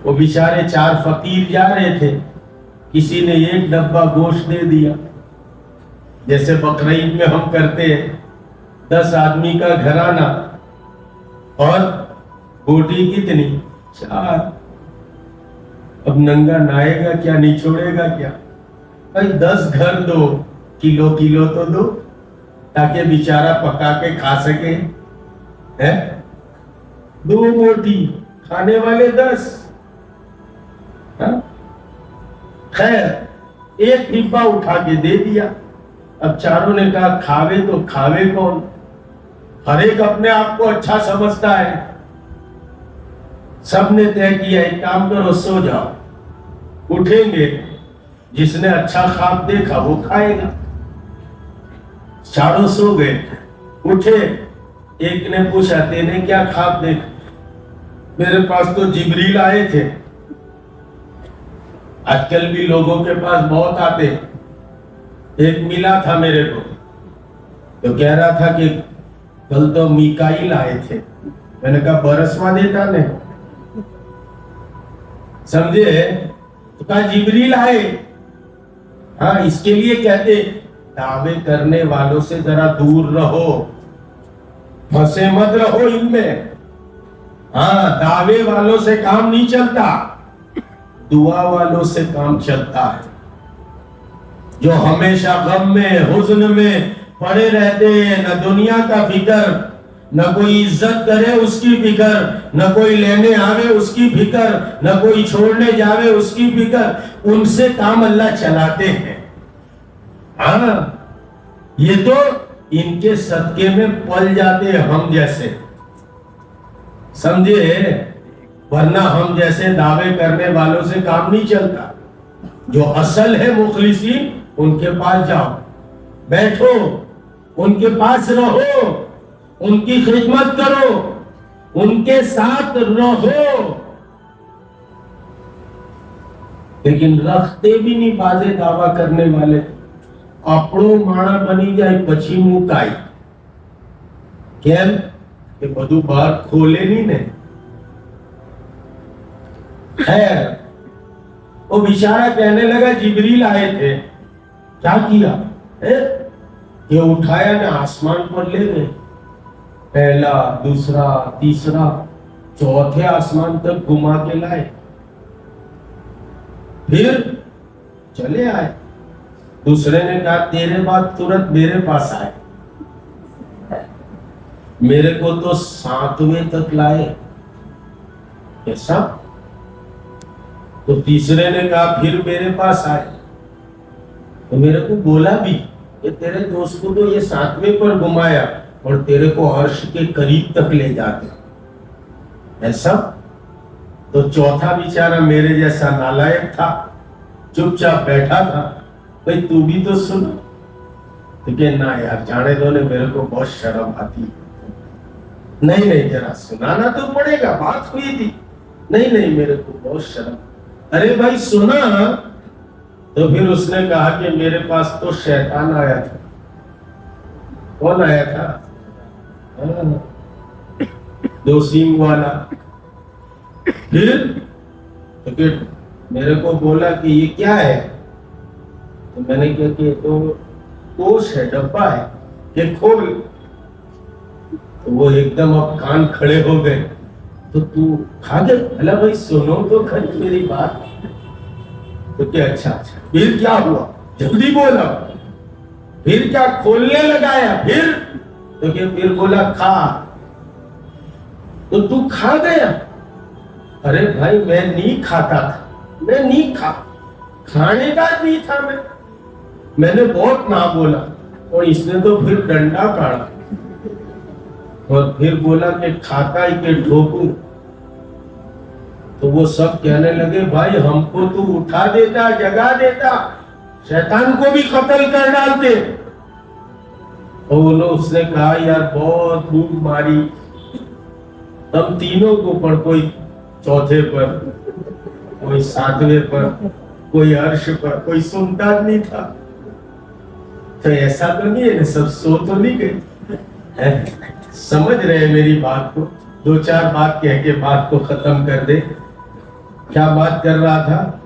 वो बेचारे 4 फकीर जा रहे थे, किसी ने 1 डब्बा गोश्त दे दिया, जैसे बकरीद में हम करते हैं, 10 आदमी का घराना, और बोटी कितनी? 4। अब नंगा नहाएगा क्या, निचोड़ेगा क्या? भाई 10 घर दो, किलो किलो तो दो, ताकि बेचारा पका के खा सके। है 2 बोटी, खाने वाले 10। खैर 1 डिब्बा उठा के दे दिया। अब चारों ने कहा खावे तो खावे कौन? हर एक अपने आप को अच्छा समझता है। सबने तय किया एक काम करो, सो जाओ, उठेंगे, जिसने अच्छा ख्वाब देखा वो खाएगा। चारों सो गए, उठे, एक ने पूछा तेने क्या ख्वाब देखा? मेरे पास तो जिब्रील आए थे। आजकल भी लोगों के पास बहुत आते। एक मिला था मेरे को, तो कह रहा था कि कल तो मीकाईल आए थे। मैंने कहा बरसवा देता ने, समझे? तो कहा जिब्रील आए। हाँ, इसके लिए कहते दावे करने वालों से जरा दूर रहो, फंसे मत रहो इनमें। हाँ, दावे वालों से काम नहीं चलता, दुआ वालों से काम चलता है। जो हमेशा गम में, हुज्न में पड़े रहते हैं, न दुनिया का फिक्र, न कोई इज्जत करे उसकी फिक्र, न कोई लेने आवे उसकी फिक्र, न कोई छोड़ने जावे उसकी फिक्र, उनसे काम अल्लाह चलाते हैं। हाँ, ये तो इनके सदके में पल जाते हैं हम जैसे, समझे? वरना हम जैसे दावे करने वालों से काम नहीं चलता। जो असल है मुखलिसीन, उनके पास जाओ, बैठो, उनके पास रहो, उनकी खिदमत करो, उनके साथ रहो। लेकिन रखते भी नहीं बाजे दावा करने वाले। अपनो माणा बनी जाए पछी मुकाई। केम के बधु बार खोले नहीं ने। खैर वो बेचारा कहने लगा जिब्रील आए थे। क्या किया? ये उठाया ना आसमान पर ले गए, पहला, दूसरा, तीसरा, चौथे आसमान तक घुमा के लाए, फिर चले आए। दूसरे ने कहा तेरे बाद तुरंत मेरे पास आए, मेरे को तो 7वें तक लाए। ऐसा? तो तीसरे ने कहा फिर मेरे पास आए, तो मेरे को बोला भी कि तेरे दोस्त को तो ये 7वें पर घुमाया और तेरे को अर्श के करीब तक ले जाते। ऐसा? तो चौथा बेचारा मेरे जैसा नालायक था, चुपचाप बैठा था। भाई तू भी तो सुन। तो क्या ना यार, जाने दो ने, मेरे को बहुत शर्म आती। नहीं नहीं, जरा सुनाना तो पड़ेगा, बात हुई थी। नहीं नहीं, मेरे को बहुत शर्म। अरे भाई सुना। तो फिर उसने कहा कि मेरे पास तो शैतान आया था। कौन आया था? 2 सींग वाला। फिर तो मेरे को बोला कि ये क्या है? तो मैंने कहा कि तो कोष है, डब्बा है, ये खोल। तो वो एकदम अब कान खड़े हो गए। तो तू खा गए? अला भाई सुनो तो खरी मेरी बात। तो क्या? अच्छा अच्छा, फिर क्या हुआ? जल्दी बोला। फिर क्या खोलने लगाया? फिर तो क्या? फिर बोला खा। तो तू खा गया? अरे भाई मैं नहीं खाता था, मैं नहीं खा, खाने का नहीं था मैंने बहुत ना बोला। और इसने तो फिर डंडा काढ़ा और फिर बोला कि खाता ही के ठोकू। तो वो सब कहने लगे भाई हमको तू उठा देता, जगा देता, शैतान को भी कत्ल कर डालते। और उसने कहा यार बहुत भूख मारी। हम तीनों को, पर कोई चौथे पर, कोई 7वें पर, कोई अर्श पर, कोई सुनता नहीं था। तो ऐसा तो नहीं है, सब सो तो नहीं गए। समझ रहे मेरी बात को? 2-4 बात कह के बात को खत्म कर दे। क्या बात कर रहा था?